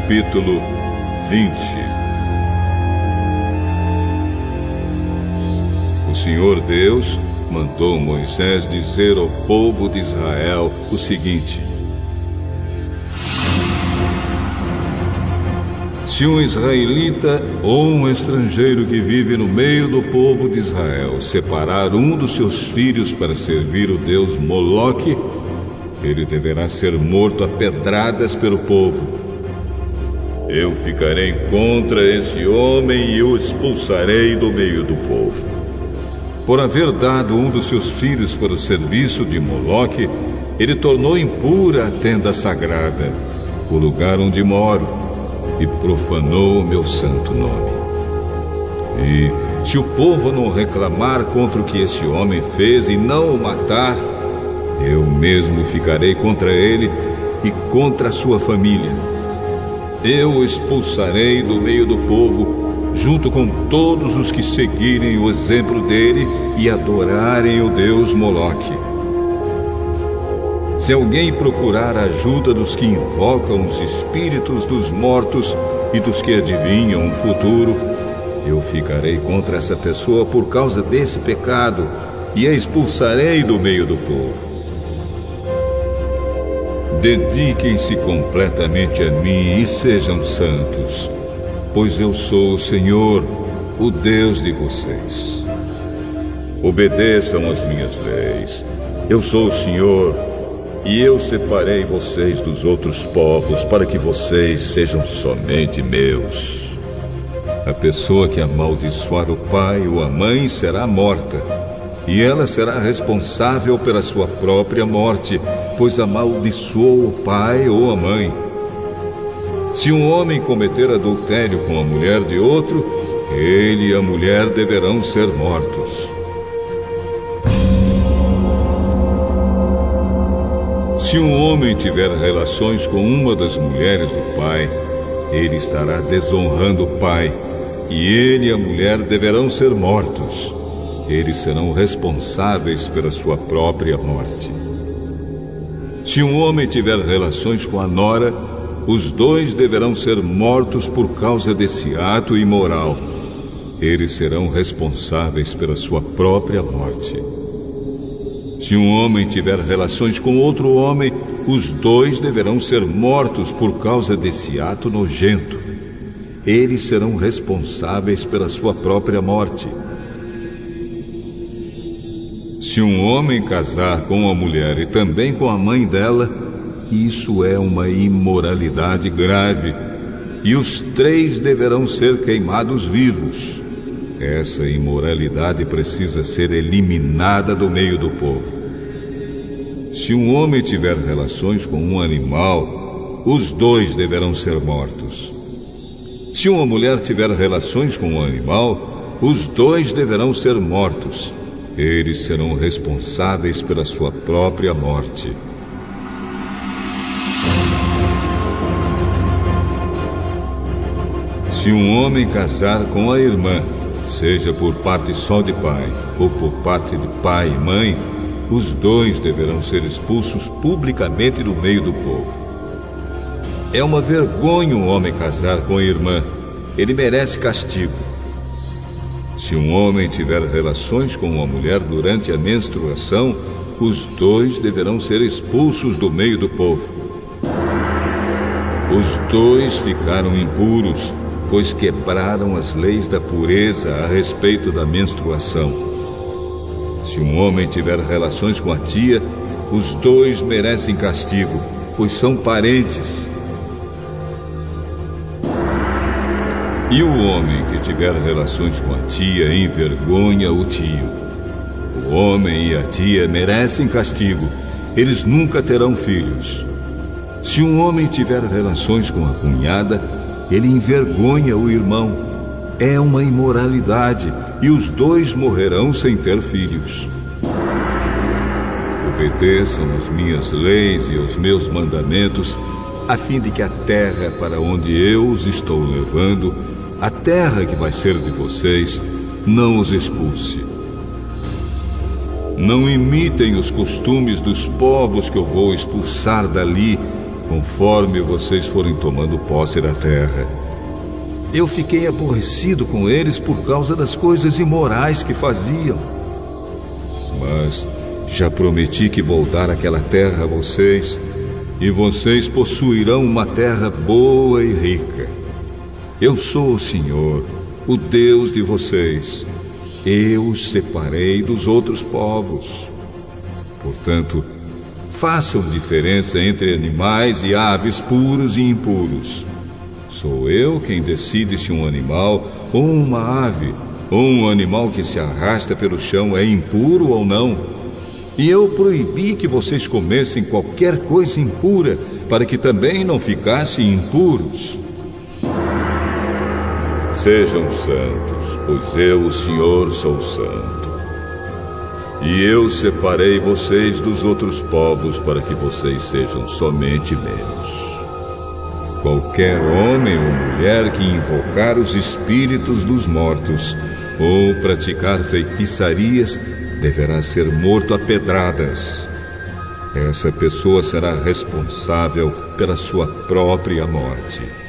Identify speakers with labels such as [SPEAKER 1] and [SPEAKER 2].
[SPEAKER 1] Capítulo 20. O Senhor Deus mandou Moisés dizer ao povo de Israel o seguinte: se um israelita ou um estrangeiro que vive no meio do povo de Israel separar um dos seus filhos para servir o deus Moloque, ele deverá ser morto a pedradas pelo povo. Eu ficarei contra esse homem e o expulsarei do meio do povo. Por haver dado um dos seus filhos para o serviço de Moloque, ele tornou impura a tenda sagrada, o lugar onde moro, e profanou o meu santo nome. E se o povo não reclamar contra o que esse homem fez e não o matar, eu mesmo ficarei contra ele e contra a sua família. Eu o expulsarei do meio do povo, junto com todos os que seguirem o exemplo dele e adorarem o deus Moloque. Se alguém procurar a ajuda dos que invocam os espíritos dos mortos e dos que adivinham o futuro, eu ficarei contra essa pessoa por causa desse pecado e a expulsarei do meio do povo. Dediquem-se completamente a mim e sejam santos, pois eu sou o Senhor, o Deus de vocês. Obedeçam às minhas leis. Eu sou o Senhor, e eu separei vocês dos outros povos para que vocês sejam somente meus. A pessoa que amaldiçoar o pai ou a mãe será morta, e ela será responsável pela sua própria morte, pois amaldiçoou o pai ou a mãe. Se um homem cometer adultério com a mulher de outro, ele e a mulher deverão ser mortos. Se um homem tiver relações com uma das mulheres do pai, ele estará desonrando o pai, e ele e a mulher deverão ser mortos. Eles serão responsáveis pela sua própria morte. Se um homem tiver relações com a nora, os dois deverão ser mortos por causa desse ato imoral. Eles serão responsáveis pela sua própria morte. Se um homem tiver relações com outro homem, os dois deverão ser mortos por causa desse ato nojento. Eles serão responsáveis pela sua própria morte. Se um homem casar com uma mulher e também com a mãe dela, isso é uma imoralidade grave, e os três deverão ser queimados vivos. Essa imoralidade precisa ser eliminada do meio do povo. Se um homem tiver relações com um animal, os dois deverão ser mortos. Se uma mulher tiver relações com um animal, os dois deverão ser mortos. Eles serão responsáveis pela sua própria morte. Se um homem casar com a irmã, seja por parte só de pai ou por parte de pai e mãe, os dois deverão ser expulsos publicamente do meio do povo. É uma vergonha um homem casar com a irmã. Ele merece castigo. Se um homem tiver relações com uma mulher durante a menstruação, os dois deverão ser expulsos do meio do povo. Os dois ficaram impuros, pois quebraram as leis da pureza a respeito da menstruação. Se um homem tiver relações com a tia, os dois merecem castigo, pois são parentes. E o homem que tiver relações com a tia envergonha o tio. O homem e a tia merecem castigo. Eles nunca terão filhos. Se um homem tiver relações com a cunhada, ele envergonha o irmão. É uma imoralidade, e os dois morrerão sem ter filhos. Obedeçam as minhas leis e os meus mandamentos, a fim de que a terra para onde eu os estou levando, a terra que vai ser de vocês, não os expulse. Não imitem os costumes dos povos que eu vou expulsar dali, conforme vocês forem tomando posse da terra. Eu fiquei aborrecido com eles por causa das coisas imorais que faziam. Mas já prometi que vou dar aquela terra a vocês, e vocês possuirão uma terra boa e rica. Eu sou o Senhor, o Deus de vocês. Eu os separei dos outros povos. Portanto, façam diferença entre animais e aves puros e impuros. Sou eu quem decide se um animal ou uma ave, ou um animal que se arrasta pelo chão é impuro ou não. E eu proibi que vocês comessem qualquer coisa impura, para que também não ficassem impuros. Sejam santos, pois eu, o Senhor, sou santo. E eu separei vocês dos outros povos para que vocês sejam somente meus. Qualquer homem ou mulher que invocar os espíritos dos mortos ou praticar feitiçarias deverá ser morto a pedradas. Essa pessoa será responsável pela sua própria morte.